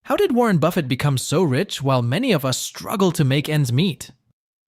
How did Warren Buffett become so rich while many of us struggle to make ends meet?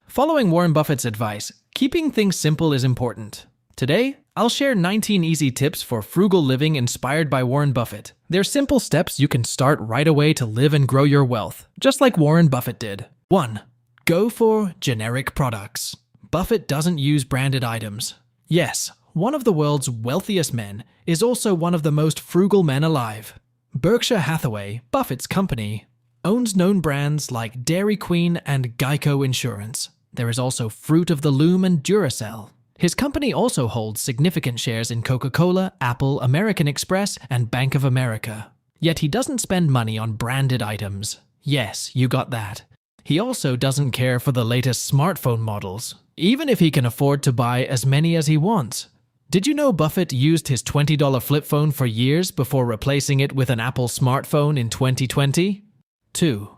Following Warren Buffett's advice, keeping things simple is important. Today, I'll share 19 easy tips for frugal living inspired by Warren Buffett. They're simple steps you can start right away to live and grow your wealth, just like Warren Buffett did. 1. Go for generic products. Buffett doesn't use branded items. Yes, one of the world's wealthiest men is also one of the most frugal men alive. Berkshire Hathaway, Buffett's company, owns known brands like Dairy Queen and Geico Insurance. There is also Fruit of the Loom and Duracell. His company also holds significant shares in Coca-Cola, Apple, American Express, and Bank of America. Yet he doesn't spend money on branded items. Yes, you got that. He also doesn't care for the latest smartphone models, even if he can afford to buy as many as he wants. Did you know Buffett used his $20 flip phone for years before replacing it with an Apple smartphone in 2020? 2.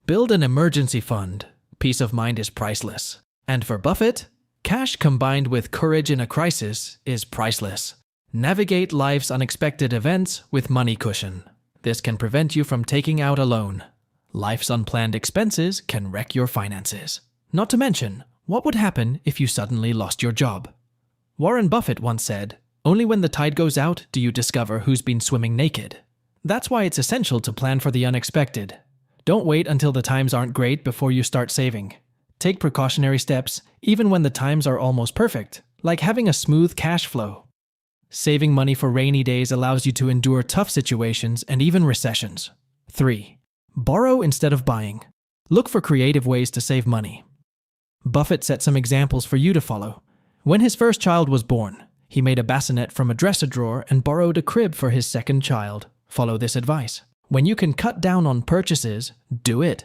Build an emergency fund. Peace of mind is priceless. And for Buffett, cash combined with courage in a crisis is priceless. Navigate life's unexpected events with money cushion. This can prevent you from taking out a loan. Life's unplanned expenses can wreck your finances. Not to mention, what would happen if you suddenly lost your job? Warren Buffett once said, "Only when the tide goes out do you discover who's been swimming naked." That's why it's essential to plan for the unexpected. Don't wait until the times aren't great before you start saving. Take precautionary steps even when the times are almost perfect, like having a smooth cash flow. Saving money for rainy days allows you to endure tough situations and even recessions. 3. Borrow instead of buying. Look for creative ways to save money. Buffett set some examples for you to follow. When his first child was born, he made a bassinet from a dresser drawer and borrowed a crib for his second child. Follow this advice. When you can cut down on purchases, do it.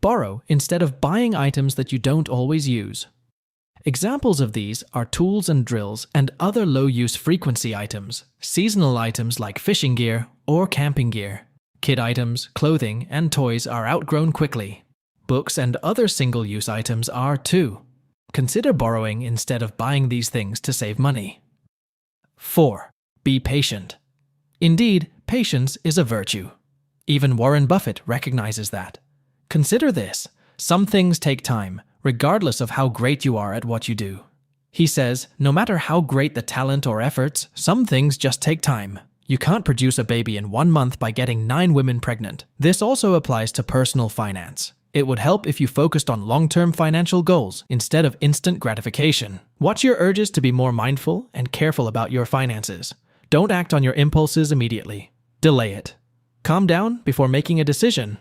Borrow instead of buying items that you don't always use. Examples of these are tools and drills and other low-use frequency items, seasonal items like fishing gear or camping gear. Kid items, clothing, and toys are outgrown quickly. Books and other single-use items are too. Consider borrowing instead of buying these things to save money. 4. Be patient. Indeed, patience is a virtue. Even Warren Buffett recognizes that. Consider this. Some things take time, regardless of how great you are at what you do. He says, no matter how great the talent or efforts, some things just take time. You can't produce a baby in 1 month by getting 9 women pregnant. This also applies to personal finance. It would help if you focused on long-term financial goals instead of instant gratification. Watch your urges to be more mindful and careful about your finances. Don't act on your impulses immediately. Delay it. Calm down before making a decision.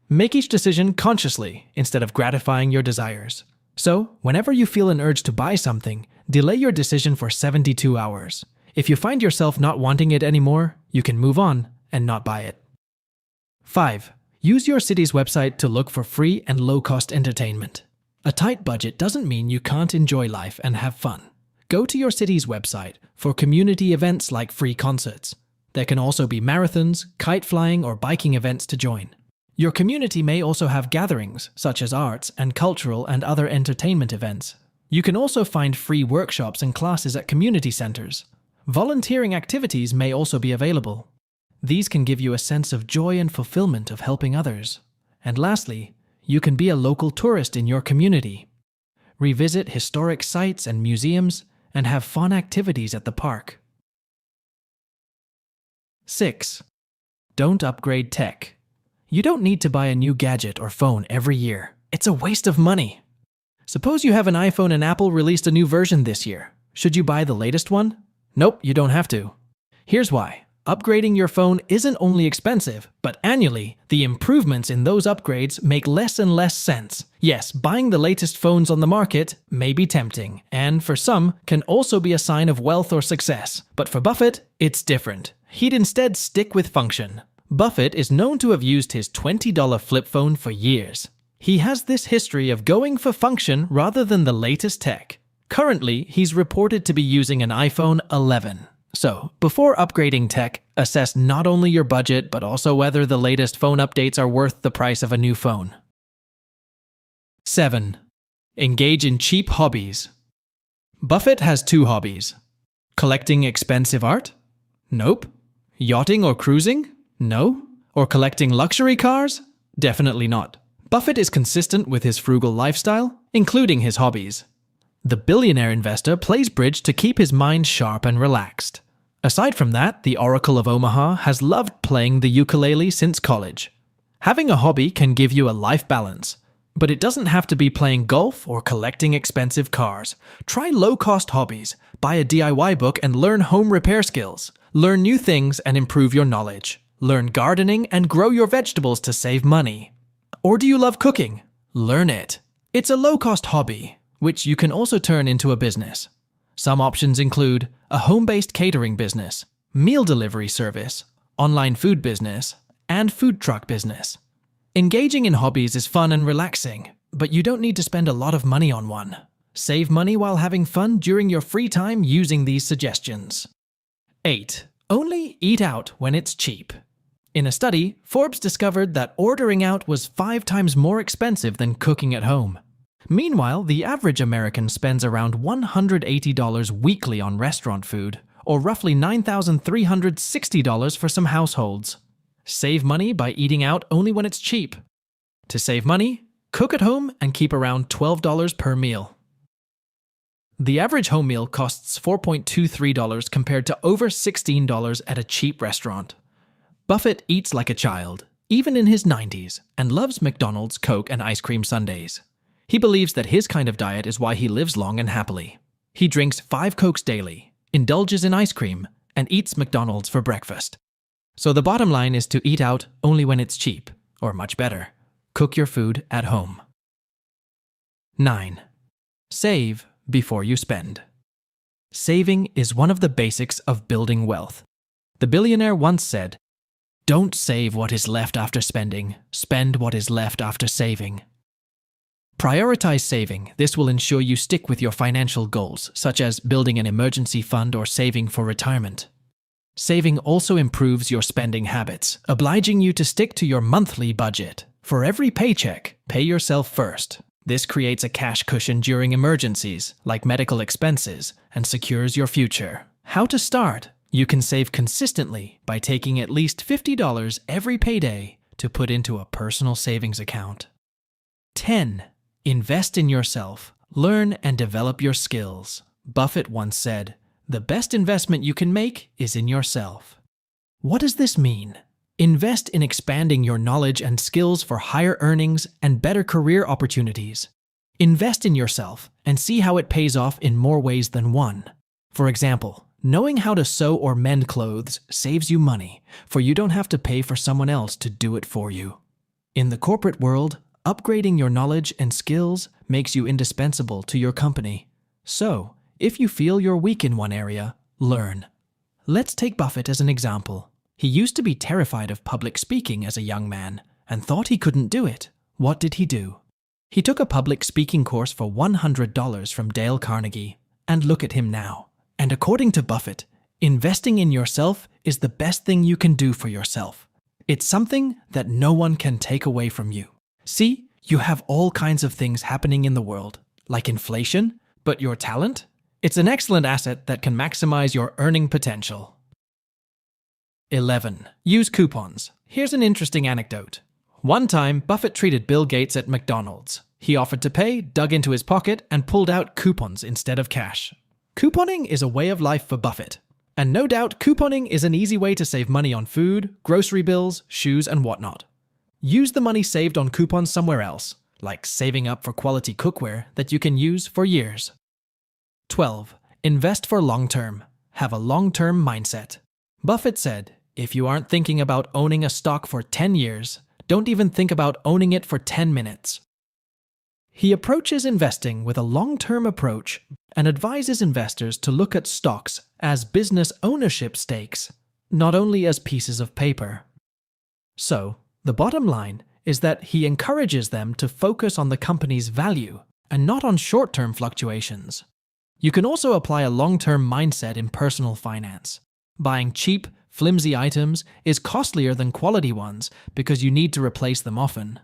Make each decision consciously instead of gratifying your desires. So, whenever you feel an urge to buy something, delay your decision for 72 hours. If you find yourself not wanting it anymore, you can move on and not buy it. 5. Use your city's website to look for free and low-cost entertainment. A tight budget doesn't mean you can't enjoy life and have fun. Go to your city's website for community events like free concerts. There can also be marathons, kite flying, or biking events to join. Your community may also have gatherings, such as arts and cultural and other entertainment events. You can also find free workshops and classes at community centers. Volunteering activities may also be available. These can give you a sense of joy and fulfillment of helping others. And lastly, you can be a local tourist in your community. Revisit historic sites and museums and have fun activities at the park. 6. Don't upgrade tech. You don't need to buy a new gadget or phone every year. It's a waste of money. Suppose you have an iPhone and Apple released a new version this year. Should you buy the latest one? Nope, you don't have to. Here's why. Upgrading your phone isn't only expensive, but annually, the improvements in those upgrades make less and less sense. Yes, buying the latest phones on the market may be tempting, and for some, can also be a sign of wealth or success. But for Buffett, it's different. He'd instead stick with function. Buffett is known to have used his $20 flip phone for years. He has this history of going for function rather than the latest tech. Currently, he's reported to be using an iPhone 11. So, before upgrading tech, assess not only your budget, but also whether the latest phone updates are worth the price of a new phone. 7. Engage in cheap hobbies. Buffett has 2 hobbies. Collecting expensive art? Nope. Yachting or cruising? No. Or collecting luxury cars? Definitely not. Buffett is consistent with his frugal lifestyle, including his hobbies. The billionaire investor plays bridge to keep his mind sharp and relaxed. Aside from that, the Oracle of Omaha has loved playing the ukulele since college. Having a hobby can give you a life balance, but it doesn't have to be playing golf or collecting expensive cars. Try low-cost hobbies, buy a DIY book and learn home repair skills. Learn new things and improve your knowledge. Learn gardening and grow your vegetables to save money. Or do you love cooking? Learn it. It's a low-cost hobby, which you can also turn into a business. Some options include a home-based catering business, meal delivery service, online food business, and food truck business. Engaging in hobbies is fun and relaxing, but you don't need to spend a lot of money on one. Save money while having fun during your free time using these suggestions. 8. Only eat out when it's cheap. In a study, Forbes discovered that ordering out was 5 times more expensive than cooking at home. Meanwhile, the average American spends around $180 weekly on restaurant food, or roughly $9,360 for some households. Save money by eating out only when it's cheap. To save money, cook at home and keep around $12 per meal. The average home meal costs $4.23 compared to over $16 at a cheap restaurant. Buffett eats like a child, even in his 90s, and loves McDonald's, Coke, and ice cream sundaes. He believes that his kind of diet is why he lives long and happily. He drinks 5 Cokes daily, indulges in ice cream, and eats McDonald's for breakfast. So the bottom line is to eat out only when it's cheap, or much better, cook your food at home. 9. Save before you spend. Saving is one of the basics of building wealth. The billionaire once said, "Don't save what is left after spending, spend what is left after saving." Prioritize saving. This will ensure you stick with your financial goals, such as building an emergency fund or saving for retirement. Saving also improves your spending habits, obliging you to stick to your monthly budget. For every paycheck, pay yourself first. This creates a cash cushion during emergencies, like medical expenses, and secures your future. How to start? You can save consistently by taking at least $50 every payday to put into a personal savings account. 10. Invest in yourself. Learn and develop your skills. Buffett once said, "The best investment you can make is in yourself." What does this mean? Invest in expanding your knowledge and skills for higher earnings and better career opportunities. Invest in yourself and see how it pays off in more ways than one. For example, knowing how to sew or mend clothes saves you money, for you don't have to pay for someone else to do it for you. In the corporate world, upgrading your knowledge and skills makes you indispensable to your company. So, if you feel you're weak in one area, learn. Let's take Buffett as an example. He used to be terrified of public speaking as a young man and thought he couldn't do it. What did he do? He took a public speaking course for $100 from Dale Carnegie. And look at him now. And according to Buffett, investing in yourself is the best thing you can do for yourself. It's something that no one can take away from you. See, you have all kinds of things happening in the world, like inflation, but your talent? It's an excellent asset that can maximize your earning potential. 11. Use coupons. Here's an interesting anecdote. One time, Buffett treated Bill Gates at McDonald's. He offered to pay, dug into his pocket, and pulled out coupons instead of cash. Couponing is a way of life for Buffett. And no doubt, couponing is an easy way to save money on food, grocery bills, shoes, and whatnot. Use the money saved on coupons somewhere else, like saving up for quality cookware that you can use for years. 12. Invest for long-term. Have a long-term mindset. Buffett said, "If you aren't thinking about owning a stock for 10 years, don't even think about owning it for 10 minutes. He approaches investing with a long-term approach and advises investors to look at stocks as business ownership stakes, not only as pieces of paper. So, the bottom line is that he encourages them to focus on the company's value and not on short-term fluctuations. You can also apply a long-term mindset in personal finance. Buying cheap, flimsy items is costlier than quality ones because you need to replace them often.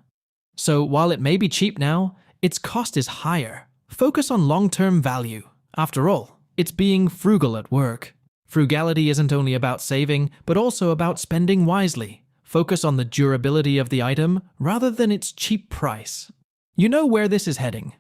So while it may be cheap now, its cost is higher. Focus on long-term value. After all, it's being frugal at work. Frugality isn't only about saving, but also about spending wisely. Focus on the durability of the item rather than its cheap price. You know where this is heading.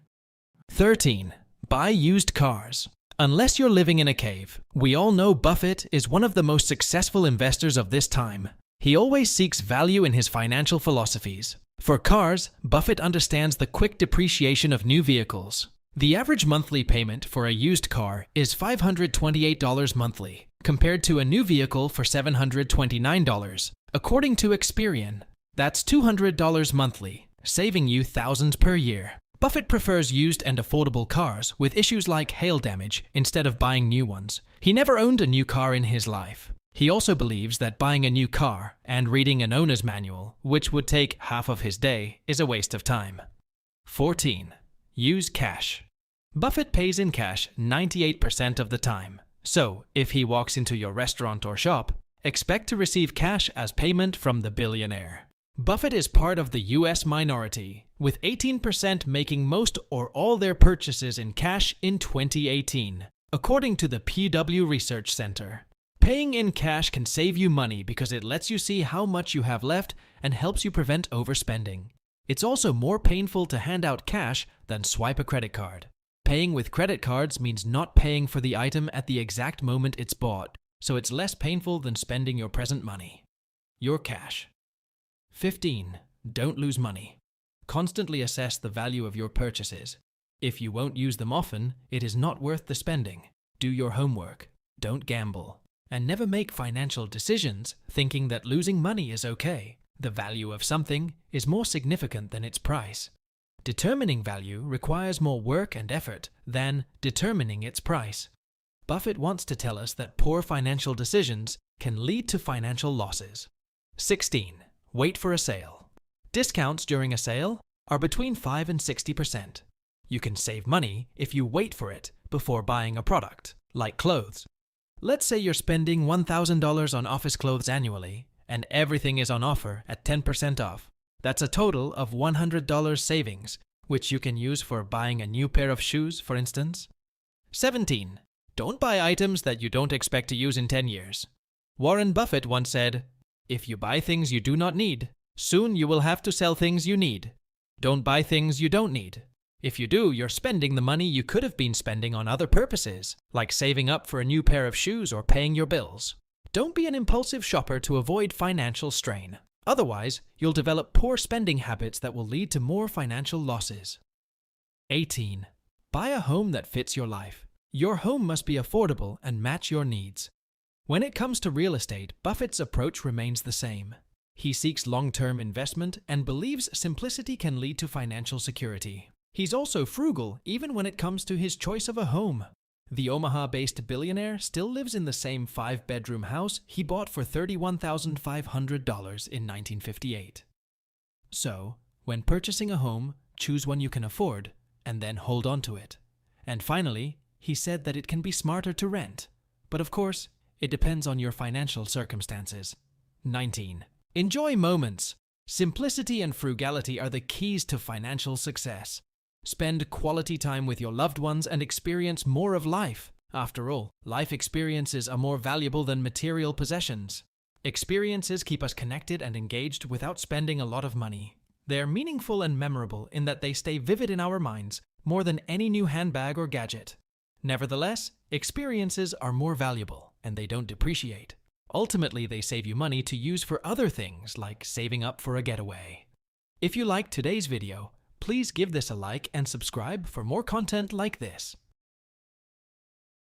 13. Buy used cars. Unless you're living in a cave, we all know Buffett is one of the most successful investors of this time. He always seeks value in his financial philosophies. For cars, Buffett understands the quick depreciation of new vehicles. The average monthly payment for a used car is $528 monthly, compared to a new vehicle for $729. According to Experian, that's $200 monthly, saving you thousands per year. Buffett prefers used and affordable cars with issues like hail damage instead of buying new ones. He never owned a new car in his life. He also believes that buying a new car and reading an owner's manual, which would take half of his day, is a waste of time. 14. Use cash. Buffett pays in cash 98% of the time. So, if he walks into your restaurant or shop, expect to receive cash as payment from the billionaire. Buffett is part of the US minority, with 18% making most or all their purchases in cash in 2018, according to the Pew Research Center. Paying in cash can save you money because it lets you see how much you have left and helps you prevent overspending. It's also more painful to hand out cash than swipe a credit card. Paying with credit cards means not paying for the item at the exact moment it's bought, so it's less painful than spending your present money. Your cash. 15. Don't lose money. Constantly assess the value of your purchases. If you won't use them often, it is not worth the spending. Do your homework. Don't gamble. And never make financial decisions thinking that losing money is okay. The value of something is more significant than its price. Determining value requires more work and effort than determining its price. Buffett wants to tell us that poor financial decisions can lead to financial losses. 16. Wait for a sale. Discounts during a sale are between 5 and 60%. You can save money if you wait for it before buying a product, like clothes. Let's say you're spending $1,000 on office clothes annually, and everything is on offer at 10% off. That's a total of $100 savings, which you can use for buying a new pair of shoes, for instance. 17. Don't buy items that you don't expect to use in 10 years. Warren Buffett once said, "If you buy things you do not need, soon you will have to sell things you need. Don't buy things you don't need. If you do, you're spending the money you could have been spending on other purposes, like saving up for a new pair of shoes or paying your bills." Don't be an impulsive shopper to avoid financial strain. Otherwise, you'll develop poor spending habits that will lead to more financial losses. 18. Buy a home that fits your life. Your home must be affordable and match your needs. When it comes to real estate, Buffett's approach remains the same. He seeks long-term investment and believes simplicity can lead to financial security. He's also frugal even when it comes to his choice of a home. The Omaha-based billionaire still lives in the same 5-bedroom house he bought for $31,500 in 1958. So, when purchasing a home, choose one you can afford, and then hold on to it. And finally, he said that it can be smarter to rent. But of course, it depends on your financial circumstances. 19. Enjoy moments. Simplicity and frugality are the keys to financial success. Spend quality time with your loved ones and experience more of life. After all, life experiences are more valuable than material possessions. Experiences keep us connected and engaged without spending a lot of money. They're meaningful and memorable in that they stay vivid in our minds more than any new handbag or gadget. Nevertheless, experiences are more valuable and they don't depreciate. Ultimately, they save you money to use for other things like saving up for a getaway. If you liked today's video, please give this a like and subscribe for more content like this.